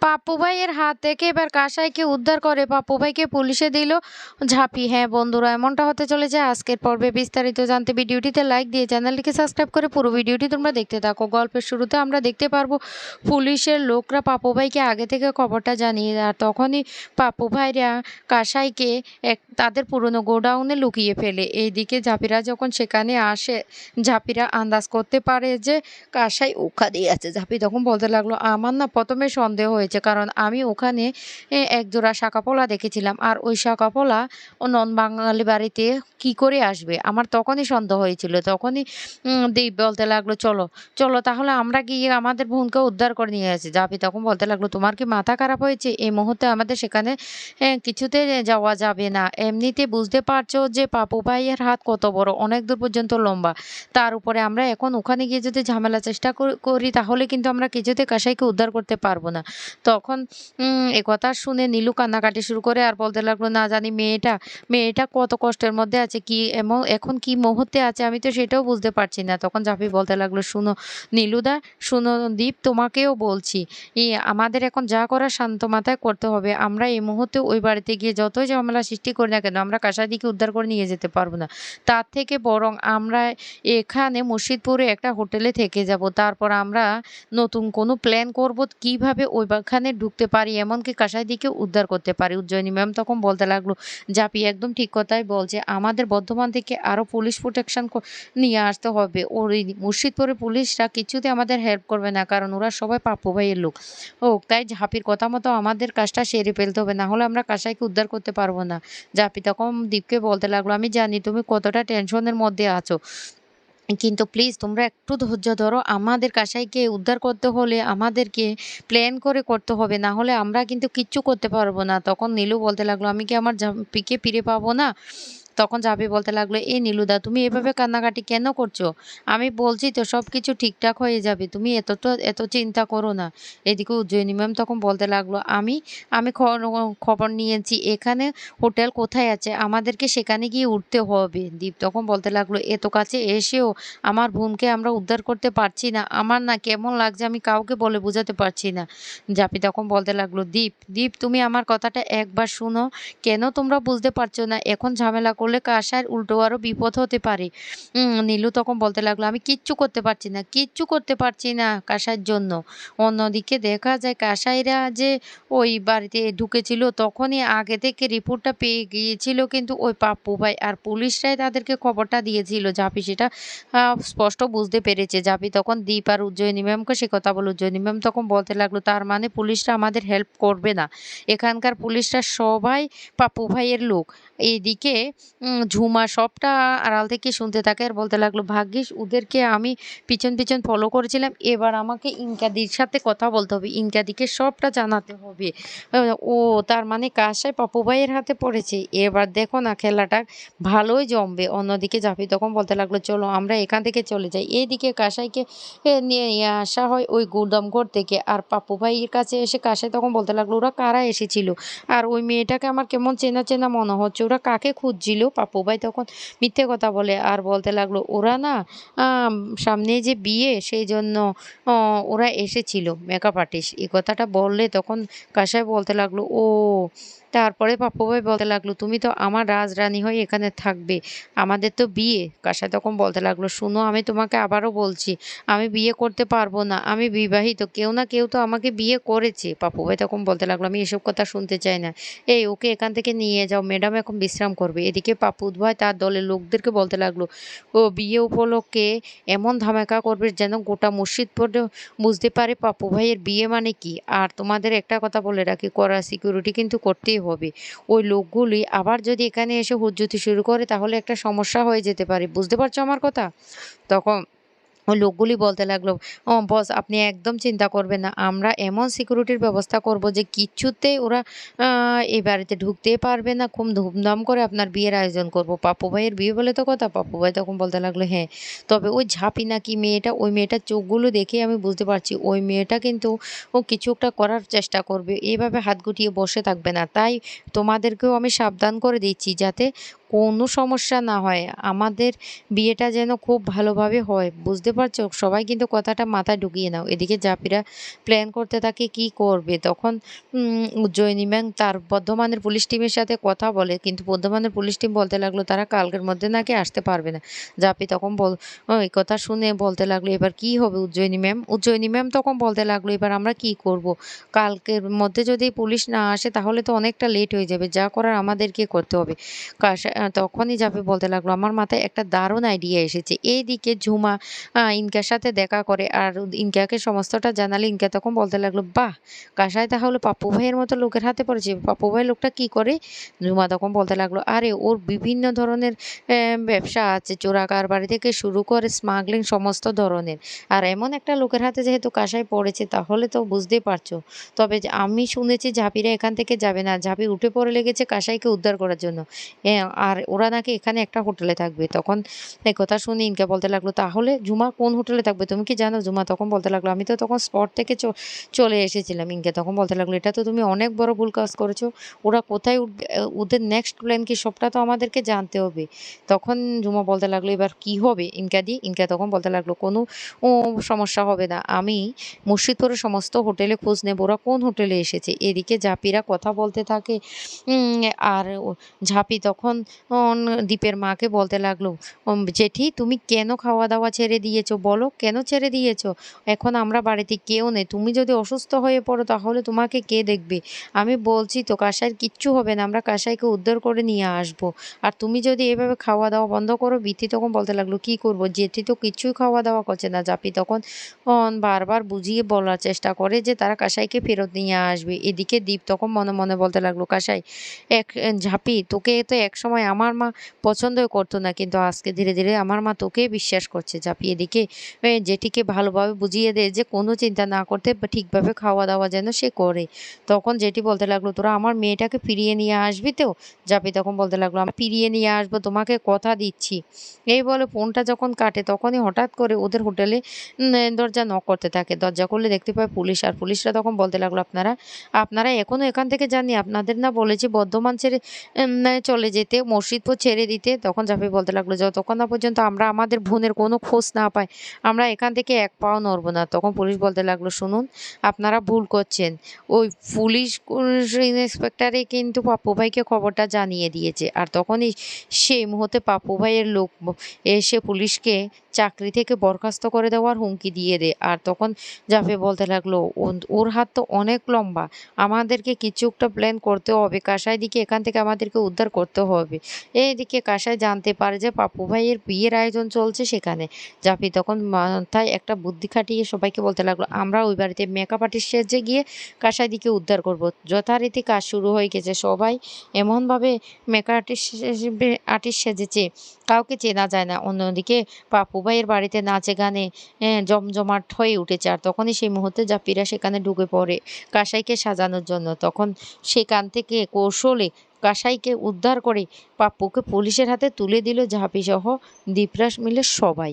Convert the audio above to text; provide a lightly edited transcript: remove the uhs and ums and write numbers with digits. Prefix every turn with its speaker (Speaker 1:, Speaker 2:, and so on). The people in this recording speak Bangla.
Speaker 1: পাপ্পু ভাইয়ের হাত থেকে এবার কাসাইকে উদ্ধার করে পাপ্পু ভাইকে পুলিশে দিল ঝাঁপি। হ্যাঁ বন্ধুরা, এমনটা হতে চলেছে আজকের পর্বে। বিস্তারিত জানতে ভিডিওটিতে লাইক দিয়ে চ্যানেলটিকে সাবস্ক্রাইব করে পুরো ভিডিওটি তোমরা দেখতে থাকো। গল্পের শুরুতে আমরা দেখতে পারবো পুলিশের লোকরা পাপ্পু ভাইকে আগে থেকে খবরটা জানিয়ে, আর তখনই পাপ্পু ভাইরা কাসাইকে তাদের পুরনো গোডাউনে লুকিয়ে ফেলে। এইদিকে ঝাঁপিরা যখন সেখানে আসে, ঝাঁপিরা আন্দাজ করতে পারে যে কাসাই ওখানেই আছে। ঝাঁপি তখন বলতে লাগলো, আমার না প্রথমে সন্দেহ হয়েছে, কারণ আমি ওখানে একজোড়া শাঁকাপোলা দেখেছিলাম, আর ওই শাঁকাপোলা ও নন বাঙালি বাড়িতে কি করে আসবে, আমার তখনই সন্দেহ হয়েছিল। তখনই দীপ বলতে লাগলো, চলো চলো তাহলে আমরা গিয়ে আমাদের বোনকে উদ্ধার করে নিয়ে আসি। ঝাঁপি তখন বলতে লাগলো, তোমার কি মাথা খারাপ হয়েছে? এই মুহূর্তে আমাদের সেখানে কিছুতে যাওয়া যাবে না। এমনিতে বুঝতে পারছো যে পাপু ভাইয়ের হাত কত বড়, অনেক দূর পর্যন্ত লম্বা। তার উপরে আমরা এখন ওখানে গিয়ে যদি ঝামেলা চেষ্টা করি তাহলে কিন্তু আমরা কিছুতে কাসাইকে উদ্ধার করতে পারবো না। তখন একথা শুনে নীলু কান্নাকাটি শুরু করে আর বলতে লাগলো, না জানি মেয়েটা মেয়েটা কত কষ্টের মধ্যে আছে, কি এমন এখন কি মুহূর্তে আছে আমি তো সেটাও বুঝতে পারছি না। তখন ঝাঁপি বলতে লাগলো, শুনো নীলুদা, শুনো দীপ, তোমাকেও বলছি, আমাদের এখন যা করার শান্ত মাথায় করতে হবে। আমরা এই মুহূর্তে ওই বাড়িতে গিয়ে যতই ঝামেলা সৃষ্টি করি না কেন, আমরা কাসাইদিকে উদ্ধার করে নিয়ে যেতে পারবো না। তার থেকে বরং আমরা এখানে মুর্শিদপুরে একটা হোটেলে থেকে যাব। তারপর আমরা নতুন কোনো প্ল্যান করব কিভাবে ওইখানে ঢুকতে পারি, এমনকি কাসাইদিকে উদ্ধার করতে পারি। উজ্জয়িনী ম্যাম তখন বলতে লাগলো, জাপি একদম ঠিক কথাই বলছে, আমাদের বর্ধমান থেকে আরও পুলিশ প্রোটেকশন নিয়ে আসতে হবে। ওর এই মুর্শিদপুরের পুলিশরা কিছুতে আমাদের হেল্প করবে না, কারণ ওরা সবাই পাপ্পু ভাইয়ের লোক। তাই ঝাঁপির কথা মতো আমাদের কাজটা সেরে ফেলতে হবে, না হলে আমরা কাসাইকে উদ্ধার করতে পারবো না। ঝাঁপি তখন দীপকে বলতে লাগলো, আমি জানি তুমি কতটা টেনশনের মধ্যে আছো, কিন্তু প্লিজ তোমরা একটু ধৈর্য ধরো। আমাদের কাসাইকে উদ্ধার করতে হলে আমাদেরকে প্ল্যান করে করতে হবে, না হলে আমরা কিন্তু কিচ্ছু করতে পারবো না। তখন নীলু বলতে লাগলো, আমি কি আমার পিকে ফিরে পাবো না? তখন ঝাঁপি বলতে লাগলো, এই নীলুদা, তুমি এভাবে কান্নাকাটি কেন করছো? আমি বলছি তো সব কিছু ঠিকঠাক হয়ে যাবে, তুমি এত চিন্তা করো না। এদিকে উজ্জয়িনী ম্যাম তখন বলতে লাগলো, আমি আমি খবর নিয়েছি এখানে হোটেল কোথায় আছে, আমাদেরকে সেখানে গিয়ে উঠতে হবে। দীপ তখন বলতে লাগলো, এত কাছে এসেও আমার বোনকে আমরা উদ্ধার করতে পারছি না, আমার না কেমন লাগছে আমি কাউকে বলে বোঝাতে পারছি না। ঝাঁপি তখন বলতে লাগলো, দীপ দীপ তুমি আমার কথাটা একবার শুনো, কেন তোমরা বুঝতে পারছো না? এখন ঝামেলা করলে কাসার উল্টো আরো বিপদ হতে পারে। নীলু তখন বলতে লাগলো, আমি কিচ্ছু করতে পারছি না, কিচ্ছু করতে পারছি না কাসার জন্য। অন্যদিকে দেখা যায় কাসাইরা যে ওই বাড়িতে ঢুকেছিল তখনই আগে থেকে রিপোর্টটা পেয়ে গিয়েছিল, কিন্তু ওই পাপ্পু ভাই আর পুলিশরাই তাদেরকে খবরটা দিয়েছিল। ঝাঁপি সেটা স্পষ্ট বুঝতে পেরেছে। ঝাঁপি তখন দীপ আর উজ্জয়িনী ম্যামকে সে কথা বলে। উজ্জয়িনী ম্যাম তখন বলতে লাগলো, তার মানে পুলিশরা আমাদের হেল্প করবে না? এখানকার পুলিশরা সবাই পাপ্পু ভাইয়ের লোক। এইদিকে ঝুমা সবটা আড়াল থেকে শুনতে থাকে আর বলতে লাগলো, ভাগ্যিস ওদেরকে আমি পিছন পিছন ফলো করেছিলাম, এবার আমাকে ইনকাদির সাথে কথা বলতে হবে, ইনকাদিকে সবটা জানাতে হবে। ও তার মানে কাজটাই পাপ্পু ভাইয়ের হাতে পড়েছে, এবার দেখো না খেলাটা ভালোই জমবে। অন্যদিকে জাফি তখন বলতে লাগলো, চলো আমরা এখান থেকে চলে যাই। এইদিকে কাসাইকে নিয়ে আসা হয় ওই গুদামঘর থেকে, আর পাপ্পু ভাইয়ের কাছে এসে কাসাই তখন বলতে লাগলো, ওরা কারা এসেছিল, আর ওই মেয়েটাকে আমার কেমন চেনা চেনা মনে হচ্ছে, ওরা কাকে খুঁজছিল? পাপ্পু ভাই তখন মিথ্যে কথা বলে আর বলতে লাগলো, ওরা না সামনে যে বিয়ে সেই জন্য ওরা এসেছিল মেকআপ আর্টিস্ট। এই কথাটা বললে তখন কাসাই বলতে লাগলো, ও তারপরে পাপ্পু ভাই বলতে লাগলো, তুমি তো আমার রাজরানী হয়ে এখানে থাকবে, আমাদের তো বিয়ে। কাসাই তখন বলতে লাগলো, শুনো আমি তোমাকে আবারও বলছি, আমি বিয়ে করতে পারবো না, আমি বিবাহিত, কেউ না কেউ তো আমাকে বিয়ে করেছে। পাপ্পু ভাই তখন বলতে লাগলো, আমি এসব কথা শুনতে চাই না, এই ওকে এখান থেকে নিয়ে যাও, ম্যাডাম এখন বিশ্রাম করবে। এদিকে পাপ্পু ভাই তার দলের লোকদেরকে বলতে লাগলো, ও বিয়ে উপলক্ষে এমন ধামাকা করবে যেন গোটা মসজিদপুর বুঝতে পারে পাপ্পু ভাইয়ের বিয়ে মানে কি। আর তোমাদের একটা কথা বলে রাখি, কড়া সিকিউরিটি কিন্তু করতেই হবে। ওই লোকগুলি আবার যদি এখানে এসে হুজ্জুতি শুরু করে তাহলে একটা সমস্যা হয়ে যেতে পারে, বুঝতে পারছো আমার কথা? তখন ওই লোকগুলি বলতে লাগলো, ও বস আপনি একদম চিন্তা করবেন না, আমরা এমন সিকিউরিটির ব্যবস্থা করব যে কিচ্ছুতেই ওরা এই বাড়িতে ঢুকতেই পারবে না, খুব ধুমধাম করে আপনার বিয়ের আয়োজন করব। পাপ্পু ভাইয়ের বিয়ে বলে তো কথা। পাপ্পু ভাই তখন বলতে লাগলো, হ্যাঁ তবে ওই ঝাঁপি নাকি মেয়েটা, ওই মেয়েটার চোখগুলো দেখে আমি বুঝতে পারছি ওই মেয়েটা কিন্তু ও কিছু একটা করার চেষ্টা করবে, এইভাবে হাত গুটিয়ে বসে থাকবে না। তাই তোমাদেরকেও আমি সাবধান করে দিচ্ছি যাতে কোনো সমস্যা না হয়, আমাদের বিয়েটা যেন খুব ভালোভাবে হয়, বুঝতে পারছো? সবাই কিন্তু কথাটা মাথায় ঢুকিয়ে নাও। এদিকে জাপিরা প্ল্যান করতে থাকে কি করবে। তখন উজ্জয়িনী ম্যাম তার বর্ধমানের পুলিশ টিমের সাথে কথা বলে। কিন্তু বর্ধমানের পুলিশ টিম বলতে লাগলো তারা কালকের মধ্যে নাকি আসতে পারবে না। জাপি তখন এই কথা শুনে বলতে লাগলো, "এবার কি হবে উজ্জয়িনী ম্যাম?" উজ্জয়িনী ম্যাম তখন বলতে লাগলো, "এবার আমরা কি করব? কালকের মধ্যে যদি পুলিশ না আসে তাহলে তো অনেকটা লেট হয়ে যাবে। যা করার আমাদেরকে করতে হবে।" তখনই জাপি বলতে লাগলো, "আমার মাথায় একটা দারুণ আইডিয়া এসেছে।" এইদিকে ঝুমা ইনকার সাথে দেখা করে আর ইনকাকে সমস্তটা জানালে ইনকা তখন বলতে লাগলো, "বাহ! কাসাই তাহলে পাপ্পু ভাইয়ের মতো লোকের হাতে পড়েছে। পাপ্পু ভাই লোকটা কি করে?" ঝুমা তখন বলতে লাগলো, "আরে ওর বিভিন্ন ধরনের ব্যবসা আছে। চোরা কারবারি থেকে শুরু করে স্মাগলিং সমস্ত ধরনের। আর এমন একটা লোকের হাতে যেহেতু কাসাই পড়েছে তাহলে তো বুঝতেই পারছো। তবে আমি শুনেছি ঝাঁপিরা এখান থেকে যাবে না। ঝাঁপি উঠে পড়ে লেগেছে কাসাইকে উদ্ধার করার জন্য। আর ওরা নাকি এখানে একটা হোটেলে থাকবে।" তখন এই কথা শুনে ইনকা বলতে লাগলো, "তাহলে ঝুমা কোন হোটেলে থাকবে তুমি কি জানো?" ঝুমা তখন বলতে লাগলো, "আমি তো তখন স্পট থেকে চলে এসেছিলাম।" ইনকা তখন বলতে লাগলো, "এটা তো তুমি অনেক বড় ভুল কাজ করেছো। ওরা কোথায় উঠবে, ওদের নেক্সট প্ল্যান কি সবটা তো আমাদেরকে জানতে হবে।" তখন ঝুমা বলতে লাগলো, "এবার কি হবে ইনকা দি?" ইনকা তখন বলতে লাগলো, "কোনো সমস্যা হবে না। আমি মুর্শিদপুরের সমস্ত হোটেলে খোঁজ নেব ওরা কোন হোটেলে এসেছে।" এদিকে জাপিরা কথা বলতে থাকে। আর ঝাঁপি তখন দীপের মাকে বলতে লাগলো, "জেঠি তুমি কেন খাওয়া-দাওয়া ছেড়ে দিয়েছো বলো? কেন ছেড়ে দিয়েছো? এখন আমরা বাড়িতে কেউ নেই। তুমি যদি অসুস্থ হয়ে পড়ো তাহলে তোমাকে কে দেখবে? আমি বলছি তো কাসাইয়ের কিচ্ছু হবে না। আমরা কাসাইকে উদ্ধার করে নিয়ে আসবো। আর তুমি যদি এভাবে খাওয়া-দাওয়া বন্ধ করো।" বিথি তখন বলতে লাগলো, "কি করবো? জেঠি তো কিচ্ছুই খাওয়া-দাওয়া করছে না।" জাপি তখন বারবার বুঝিয়ে বলার চেষ্টা করে যে তারা কাসাইকে ফেরত নিয়ে আসবে। এদিকে দীপ তখন মনে, মনে বলতে লাগলো, "কাসাই ঝাঁপি তোকে তো একসময় আমার মা পছন্দই করতো না। কিন্তু আজকে ধীরে, ধীরে আমার মা তোকেই বিশ্বাস করছে।" ঝাঁপি এদিকে জেঠিকে ভালোভাবে বুঝিয়ে দেয় যে কোনো চিন্তা না করতে বা ঠিকভাবে খাওয়া-দাওয়া যেন সে করে। তখন জেঠি বলতে লাগলো, "তোরা আমার মেয়েটাকে ফিরিয়ে নিয়ে আসবি তো?" ঝাঁপি তখন বলতে লাগলো, "আমি ফিরিয়ে নিয়ে আসবো তোমাকে কথা দিচ্ছি।" এই বলে ফোনটা যখন কাটে তখনই হঠাৎ করে ওদের হোটেলে দরজা নক করতে থাকে। দরজা খুললে দেখতে পায় পুলিশ। আর পুলিশরা তখন বলতে লাগলো, "আপনারা আপনারা এখনো এখান থেকে যাননি? আপনাদের না বলেছি বর্ধমান ছেড়ে চলে যেতে, মসজিদপুর ছেড়ে দিতে?" তখন জাফি বলতে লাগলো, "যতক্ষণ না পর্যন্ত আমরা আমাদের বোনের কোনো খোঁজ না পাই, আমরা এখান থেকে এক পাও নড়ব না।" তখন পুলিশ বলতে লাগলো, "শুনুন, আপনারা ভুল করছেন। ওই পুলিশ ইন্সপেক্টরই কিন্তু পাপ্পু ভাইকে খবরটা জানিয়ে দিয়েছে।" আর তখনই সেই মুহূর্তে পাপ্পু ভাইয়ের লোক এসে পুলিশকে চাকরি থেকে বরখাস্ত করে দেওয়ার হুমকি দিয়ে দেয়। আর তখন জাফি বলতে লাগলো, ওর হাত তো অনেক লম্বা। আমাদেরকে কিছু একটা প্ল্যান করতে হবে। কাসাই দিকে এখান থেকে আমাদেরকে উদ্ধার করতে হবে।" এইদিকে কাসাই জানতে পারে যে পাপ্পু ভাইয়ের বিয়ের আয়োজন চলছে সেখানে। জাফি তখন মাথায় একটা বুদ্ধি খাটিয়ে সবাইকে বলতে লাগলো, "আমরা ওই বাড়িতে মেকআপ আর্টিস্ট সেজে গিয়ে কাসাই দিকে উদ্ধার করব।" যথারীতি কাজ শুরু হয়ে গেছে। সবাই এমনভাবে মেকআপ আর্টিস্ট সেজেছে কাউকে চেনা যায় না। অন্যদিকে পাপ্পু ভাইয়ের বাড়িতে নাচে গানে জমজমাট হয়ে উঠেছে। আর তখনই সেই মুহূর্তে জাপ্পিরা সেখানে ঢুকে পড়ে কাসাইকে সাজানোর জন্য। তখন সেখান থেকে কৌশলে কাসাইকে উদ্ধার করে পাপ্পুকে পুলিশের হাতে তুলে দিল ঝাঁপিসহ দীপরাস মিলে সবাই।